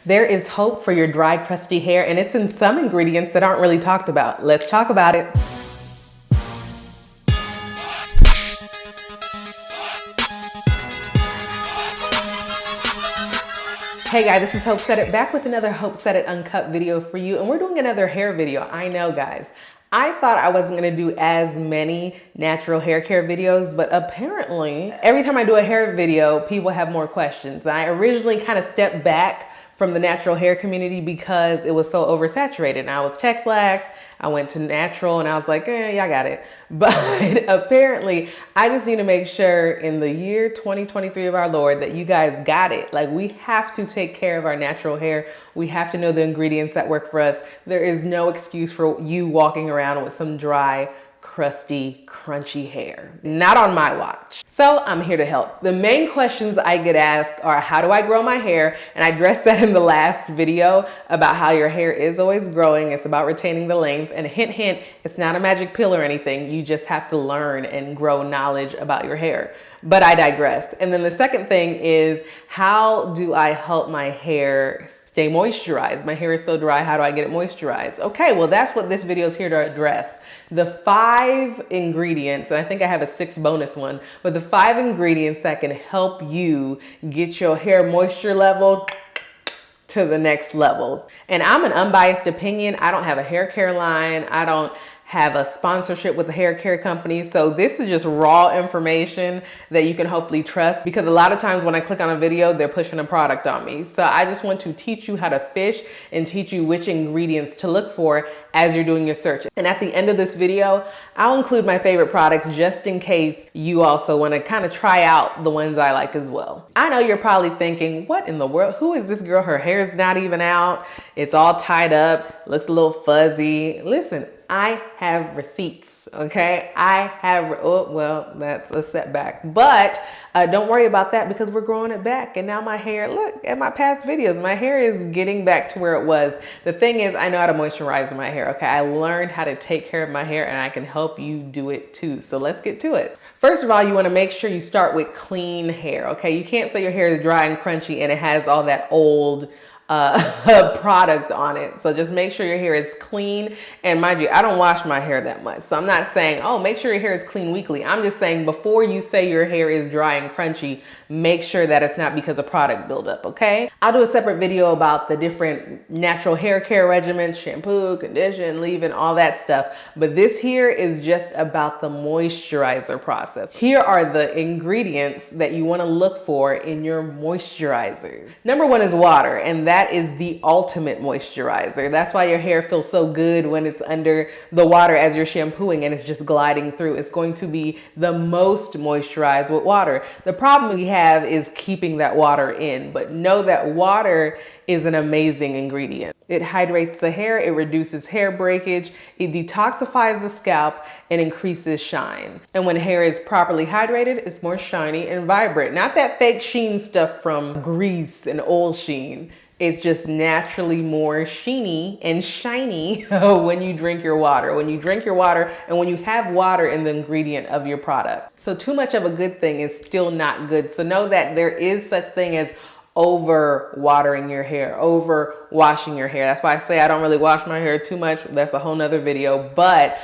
There is hope for your dry, crusty hair, and it's in some ingredients that aren't really talked about. Let's talk about it. Hey guys, this is Hope Said It, back with another Hope Said It Uncut video for you, and we're doing another hair video. I know, guys. I thought I wasn't gonna do as many natural hair care videos, but apparently every time I do a hair video, people have more questions. I originally kind of stepped back from the natural hair community because it was so oversaturated. And I was Tex-Lax, I went to natural, and I was like, y'all got it. But apparently, I just need to make sure in the year 2023 of our Lord that you guys got it. Like, we have to take care of our natural hair. We have to know the ingredients that work for us. There is no excuse for you walking around with some dry, crusty, crunchy hair. Not on my watch. So I'm here to help. The main questions I get asked are, how do I grow my hair? And I addressed that in the last video about how your hair is always growing. It's about retaining the length. And hint, hint, it's not a magic pill or anything. You just have to learn and grow knowledge about your hair. But I digress. And then the second thing is, how do I help my hair stay moisturized? My hair is so dry, how do I get it moisturized? Okay, well, that's what this video is here to address. The 5 ingredients, and I think I have a 6th bonus one, but the 5 ingredients that can help you get your hair moisture level to the next level. And I'm an unbiased opinion. I don't have a hair care line. I don't have a sponsorship with a hair care company. So this is just raw information that you can hopefully trust, because a lot of times when I click on a video, they're pushing a product on me. So I just want to teach you how to fish and teach you which ingredients to look for as you're doing your search. And at the end of this video, I'll include my favorite products just in case you also want to kind of try out the ones I like as well. I know you're probably thinking, what in the world? Who is this girl? Her hair's not even out. It's all tied up, looks a little fuzzy. Listen, I have receipts, okay? I have, oh, well, that's a setback. But don't worry about that, because we're growing it back. And now my hair, look at my past videos, my hair is getting back to where it was. The thing is, I know how to moisturize my hair, okay? I learned how to take care of my hair, and I can help you do it too. So let's get to it. First of all, you wanna make sure you start with clean hair, okay? You can't say your hair is dry and crunchy and it has all that old product on it. So just make sure your hair is clean. And mind you, I don't wash my hair that much. So I'm not saying, oh, make sure your hair is clean weekly. I'm just saying, before you say your hair is dry and crunchy, make sure that it's not because of product buildup, okay? I'll do a separate video about the different natural hair care regimens, shampoo, condition, leave-in, all that stuff. But this here is just about the moisturizer process. Here are the ingredients that you want to look for in your moisturizers. Number 1 is water, and that is the ultimate moisturizer. That's why your hair feels so good when it's under the water as you're shampooing and it's just gliding through. It's going to be the most moisturized with water. The problem we have is keeping that water in, but know that water is an amazing ingredient. It hydrates the hair, it reduces hair breakage, it detoxifies the scalp, and increases shine. And when hair is properly hydrated, it's more shiny and vibrant. Not that fake sheen stuff from grease and oil sheen. It's just naturally more sheeny and shiny when you drink your water. When you drink your water and when you have water in the ingredient of your product. So too much of a good thing is still not good. So know that there is such thing as over watering your hair, over washing your hair. That's why I say I don't really wash my hair too much. That's a whole nother video, but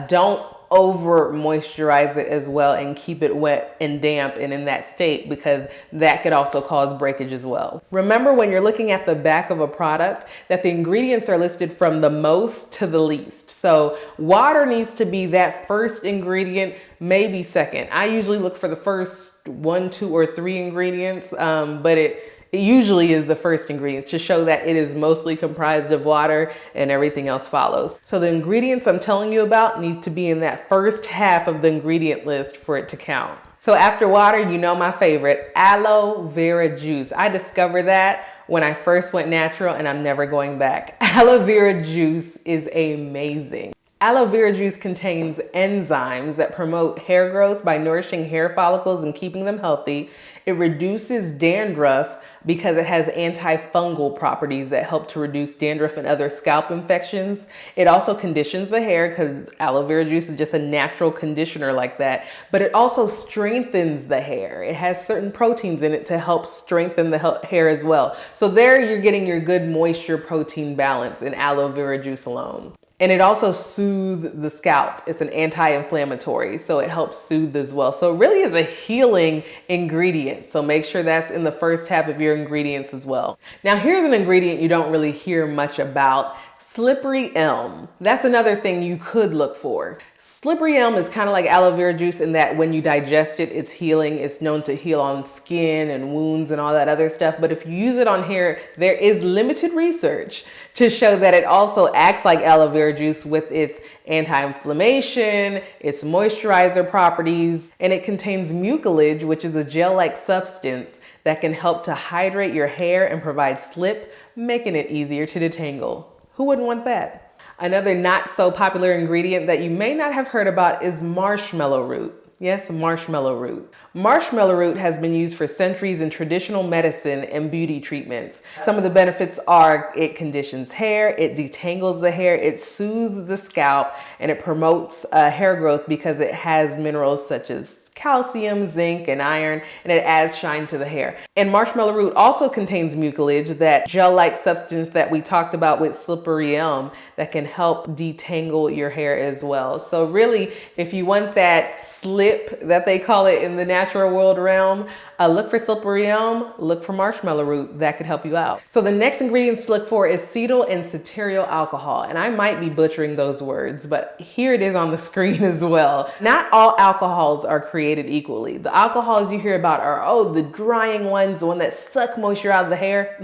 don't over moisturize it as well and keep it wet and damp and in that state, because that could also cause breakage as well. Remember, when you're looking at the back of a product, that the ingredients are listed from the most to the least. So water needs to be that first ingredient, maybe second. I usually look for the first 1, 2, or 3 ingredients, but it usually is the first ingredient to show that it is mostly comprised of water and everything else follows. So the ingredients I'm telling you about need to be in that first half of the ingredient list for it to count. So after water, you know my favorite, aloe vera juice. I discovered that when I first went natural, and I'm never going back. Aloe vera juice is amazing. Aloe vera juice contains enzymes that promote hair growth by nourishing hair follicles and keeping them healthy. It reduces dandruff because it has antifungal properties that help to reduce dandruff and other scalp infections. It also conditions the hair because aloe vera juice is just a natural conditioner like that, but it also strengthens the hair. It has certain proteins in it to help strengthen the hair as well. So there you're getting your good moisture protein balance in aloe vera juice alone. And it also soothes the scalp. It's an anti-inflammatory, so it helps soothe as well. So it really is a healing ingredient. So make sure that's in the first half of your ingredients as well. Now here's an ingredient you don't really hear much about: slippery elm. That's another thing you could look for. Slippery elm is kind of like aloe vera juice in that when you digest it, it's healing. It's known to heal on skin and wounds and all that other stuff. But if you use it on hair, there is limited research to show that it also acts like aloe vera juice with its anti-inflammation, its moisturizer properties, and it contains mucilage, which is a gel-like substance that can help to hydrate your hair and provide slip, making it easier to detangle. Who wouldn't want that? Another not so popular ingredient that you may not have heard about is marshmallow root. Yes, marshmallow root. Marshmallow root has been used for centuries in traditional medicine and beauty treatments. Some of the benefits are it conditions hair, it detangles the hair, it soothes the scalp, and it promotes hair growth because it has minerals such as calcium, zinc, and iron, and it adds shine to the hair. And marshmallow root also contains mucilage, that gel-like substance that we talked about with slippery elm, that can help detangle your hair as well. So really, if you want that slip that they call it in the natural world realm, look for slippery elm, look for marshmallow root. That could help you out. So the next ingredients to look for is cetyl and cetearyl alcohol. And I might be butchering those words, but here it is on the screen as well. Not all alcohols are created equally. The alcohols you hear about are, oh, the drying ones, the one that suck moisture out of the hair.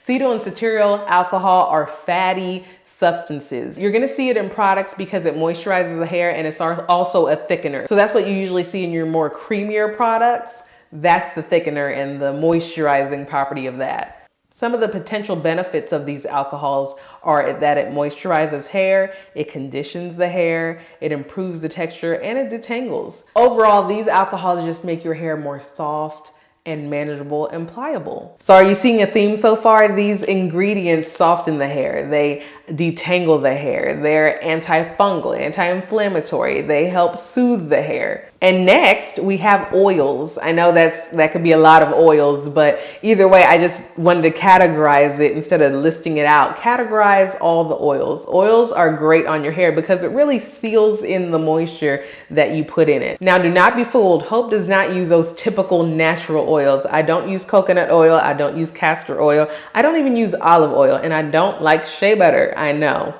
Cetyl and cetearyl alcohol are fatty substances. You're gonna see it in products because it moisturizes the hair, and it's also a thickener. So that's what you usually see in your more creamier products. That's the thickener and the moisturizing property of that. Some of the potential benefits of these alcohols are that it moisturizes hair, it conditions the hair, it improves the texture, and it detangles. Overall, these alcohols just make your hair more soft and manageable and pliable. So are you seeing a theme so far? These ingredients soften the hair, they detangle the hair, they're antifungal, anti-inflammatory, they help soothe the hair. And next we have oils. I know that could be a lot of oils, but either way, I just wanted to categorize it instead of listing it out. Categorize all the oils. Oils are great on your hair because it really seals in the moisture that you put in it. Now, do not be fooled. Hope does not use those typical natural oils. I don't use coconut oil. I don't use castor oil. I don't even use olive oil, and I don't like shea butter. I know.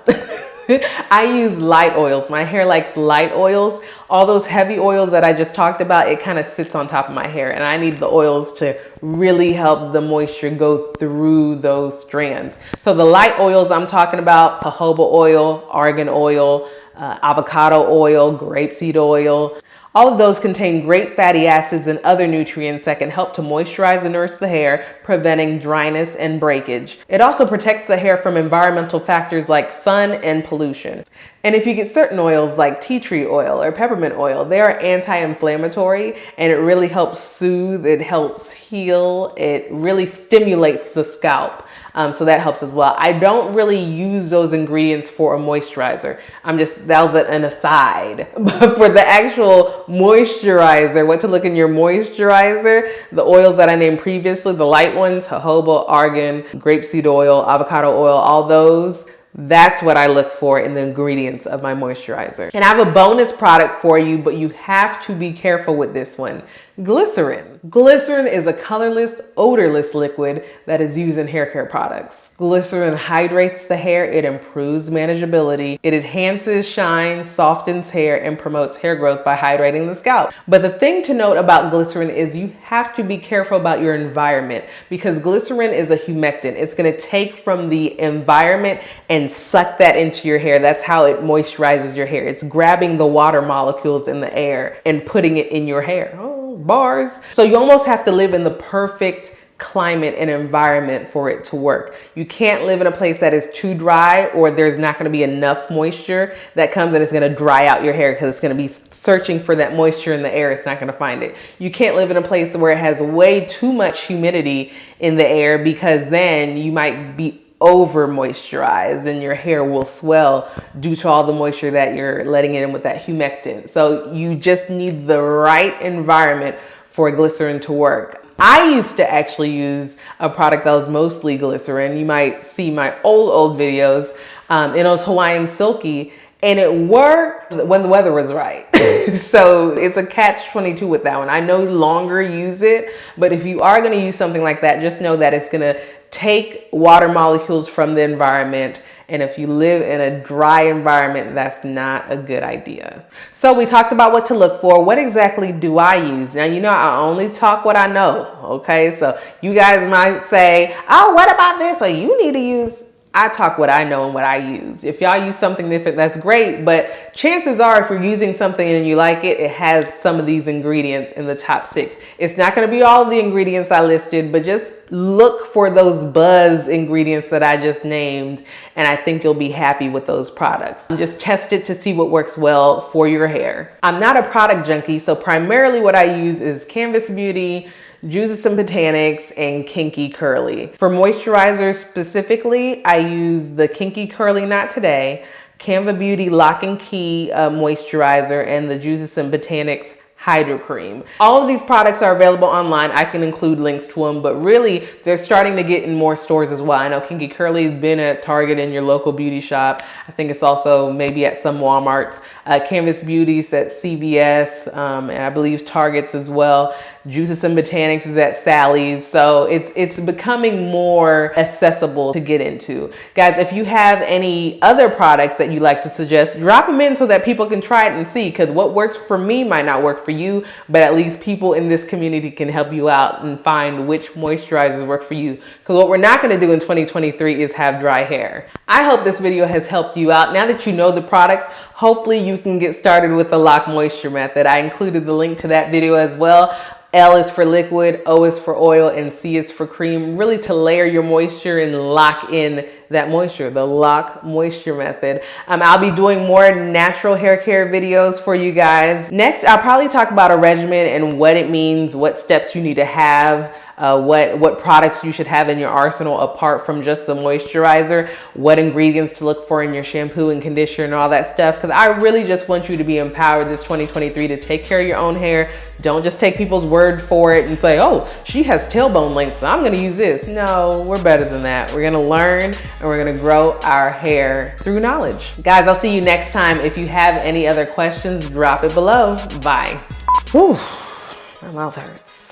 I use light oils. My hair likes light oils. All those heavy oils that I just talked about, it kind of sits on top of my hair, and I need the oils to really help the moisture go through those strands. So the light oils I'm talking about: jojoba oil, argan oil, avocado oil, grapeseed oil. All of those contain great fatty acids and other nutrients that can help to moisturize and nourish the hair, preventing dryness and breakage. It also protects the hair from environmental factors like sun and pollution. And if you get certain oils like tea tree oil or peppermint oil, they are anti-inflammatory, and it really helps soothe, it helps heal, it really stimulates the scalp. So that helps as well. I don't really use those ingredients for a moisturizer. That was an aside. But for the actual moisturizer, what to look in your moisturizer, the oils that I named previously, the light ones, jojoba, argan, grapeseed oil, avocado oil, all those, that's what I look for in the ingredients of my moisturizer. And I have a bonus product for you, but you have to be careful with this one. Glycerin. Glycerin is a colorless, odorless liquid that is used in hair care products. Glycerin hydrates the hair, it improves manageability, it enhances shine, softens hair, and promotes hair growth by hydrating the scalp. But the thing to note about glycerin is you have to be careful about your environment, because glycerin is a humectant. It's going to take from the environment and suck that into your hair. That's how it moisturizes your hair. It's grabbing the water molecules in the air and putting it in your hair. Oh, bars. So you almost have to live in the perfect climate and environment for it to work. You can't live in a place that is too dry, or there's not going to be enough moisture that comes and it's going to dry out your hair because it's going to be searching for that moisture in the air. It's not going to find it. You can't live in a place where it has way too much humidity in the air, because then you might be over moisturized and your hair will swell due to all the moisture that you're letting in with that humectant. So you just need the right environment for glycerin to work. I used to actually use a product that was mostly glycerin. You might see my old videos, and it was Hawaiian Silky, and it worked when the weather was right. So it's a catch-22 with that one. I no longer use it, but if you are gonna use something like that, just know that it's gonna take water molecules from the environment. And if you live in a dry environment, that's not a good idea. So we talked about what to look for. What exactly do I use? Now, you know, I only talk what I know, okay? So you guys might say, oh, what about this? Or you need to use, I talk what I know and what I use. If y'all use something different, that's great. But chances are, if you're using something and you like it, it has some of these ingredients in the top 6. It's not going to be all of the ingredients I listed, but just look for those buzz ingredients that I just named, and I think you'll be happy with those products. Just test it to see what works well for your hair. I'm not a product junkie, so primarily what I use is Canvas Beauty, Juices and Botanics, and Kinky Curly. For moisturizers specifically, I use the Kinky Curly Not Today, Canva Beauty Lock and Key moisturizer, and the Juices and Botanics HydraCream. All of these products are available online. I can include links to them, but really they're starting to get in more stores as well. I know Kinky Curly has been at Target in your local beauty shop. I think it's also maybe at some Walmarts. Canvas Beauty's at CVS, and I believe Target's as well. Juices and Botanics is at Sally's. So it's becoming more accessible to get into. Guys, if you have any other products that you'd like to suggest, drop them in so that people can try it and see, because what works for me might not work for you, but at least people in this community can help you out and find which moisturizers work for you. Because what we're not going to do in 2023 is have dry hair. I hope this video has helped you out. Now that you know the products, hopefully you can get started with the Lock Moisture method. I included the link to that video as well. L is for liquid, O is for oil, and C is for cream, really to layer your moisture and lock in that moisture, the Lock Moisture method. I'll be doing more natural hair care videos for you guys. Next, I'll probably talk about a regimen and what it means, what steps you need to have, what products you should have in your arsenal apart from just the moisturizer, what ingredients to look for in your shampoo and conditioner and all that stuff. Because I really just want you to be empowered this 2023 to take care of your own hair. Don't just take people's word for it and say, oh, she has tailbone length, so I'm gonna use this. No, we're better than that. We're gonna learn and we're gonna grow our hair through knowledge. Guys, I'll see you next time. If you have any other questions, drop it below. Bye. Whew, my mouth hurts.